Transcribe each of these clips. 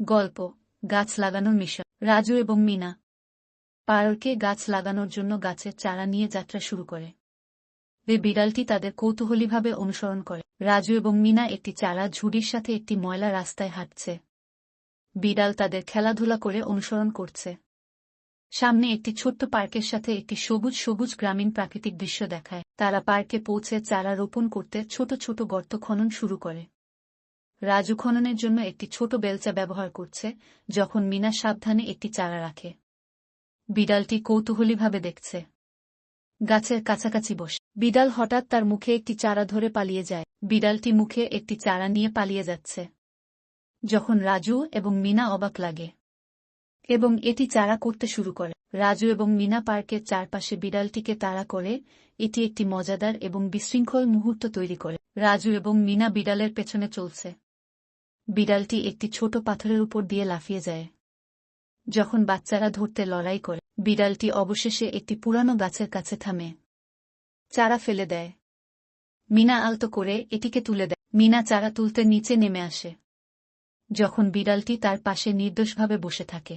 গল্প গাছ লাগানোর মিশন। রাজু এবং মিনা পার্কে গাছ লাগানোর জন্য গাছের চারা নিয়ে যাত্রা শুরু করে। বিড়ালটি তাদের কৌতূহলীভাবে অনুসরণ করে। রাজু এবং মিনা একটি চারা ঝুড়ির সাথে একটি ময়লা রাস্তায় হাঁটছে। বিড়াল তাদের খেলাধুলা করে অনুসরণ করছে। সামনে একটি ছোট্ট পার্কের সাথে একটি সবুজ সবুজ গ্রামীণ প্রাকৃতিক দৃশ্য দেখায়। তারা পার্কে পৌঁছে চারা রোপণ করতে ছোট ছোট গর্ত খনন শুরু করে। রাজু খননের জন্য একটি ছোট বেলচা ব্যবহার করছে, যখন মিনা সাবধানে একটি চারা রাখে। বিড়ালটি কৌতূহলীভাবে দেখছে। গাছের কাছাকাছি বসে বিড়াল হঠাৎ তার মুখে একটি চারা ধরে পালিয়ে যায়। বিড়ালটি মুখে একটি চারা নিয়ে পালিয়ে যাচ্ছে, যখন রাজু এবং মিনা অবাক লাগে এবং এটি চারা করতে শুরু করে। রাজু এবং মিনা পার্কের চারপাশে বিড়ালটিকে তাড়া করে এটি একটি মজাদার এবং বিশৃঙ্খল মুহূর্ত তৈরি করে। রাজু এবং মিনা বিড়ালের পেছনে চলছে। বিড়ালটি একটি ছোট পাথরের উপর দিয়ে লাফিয়ে যায়। যখন বাচ্চারা ধরতে লড়াই করে, বিড়ালটি অবশেষে একটি পুরানো গাছের কাছে থামে। চারা ফেলে দেয়। মিনা আলতো করে এটিকে তুলে দেয়। মিনা চারা তুলতে নিচে নেমে আসে, যখন বিড়ালটি তার পাশে নির্দোষভাবে বসে থাকে।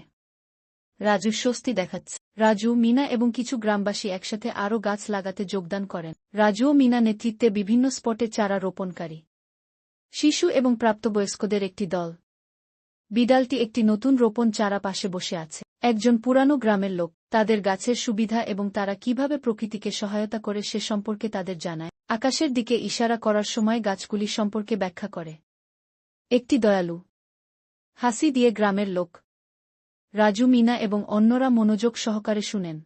রাজু স্বস্তি দেখাচ্ছে। রাজু, মিনা এবং কিছু গ্রামবাসী একসাথে আরও গাছ লাগাতে যোগদান করেন। রাজু ও মিনা নেতৃত্বে বিভিন্ন স্পটে চারা রোপণকারী শিশু এবং প্রাপ্তবয়স্কদের একটি দল। বিড়ালটি একটি নতুন রোপণ চারা পাশে বসে আছে। একজন পুরানো গ্রামের লোক তাদের গাছের সুবিধা এবং তারা কিভাবে প্রকৃতিকে সহায়তা করে সে সম্পর্কে তাদের জানায়। আকাশের দিকে ইশারা করার সময় গাছগুলি সম্পর্কে ব্যাখ্যা করে। একটি দয়ালু হাসি দিয়ে গ্রামের লোক। রাজু, মিনা এবং অন্যরা মনোযোগ সহকারে শুনেন।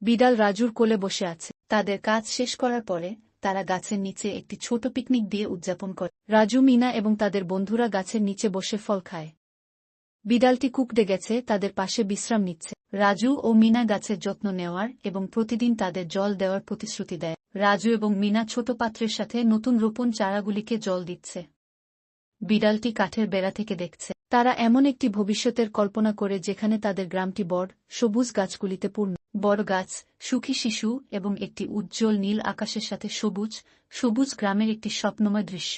বিড়াল রাজুর কোলে বসে আছে। তাদের কাজ শেষ করার পরে তারা গাছের নিচে একটি ছোট পিকনিক দিয়ে উদযাপন করে। রাজু, মিনা এবং তাদের বন্ধুরা গাছের নিচে বসে ফল খায়। বিড়ালটি কুকড়ে গেছে, তাদের পাশে বিশ্রাম নিচ্ছে। রাজু ও মিনা গাছের যত্ন নেওয়ার এবং প্রতিদিন তাদের জল দেওয়ার প্রতিশ্রুতি দেয়। রাজু এবং মিনা ছোট পাত্রের সাথে নতুন রোপণ চারাগুলিকে জল দিচ্ছে। বিড়ালটি কাঠের বেড়া থেকে দেখছে। তারা এমন একটি ভবিষ্যতের কল্পনা করে যেখানে তাদের গ্রামটি বড় সবুজ গাছগুলিতে পূর্ণ। বড় গাছ, সুখী শিশু এবং একটি উজ্জ্বল নীল আকাশের সাথে সবুজ সবুজ গ্রামের একটি স্বপ্নময় দৃশ্য।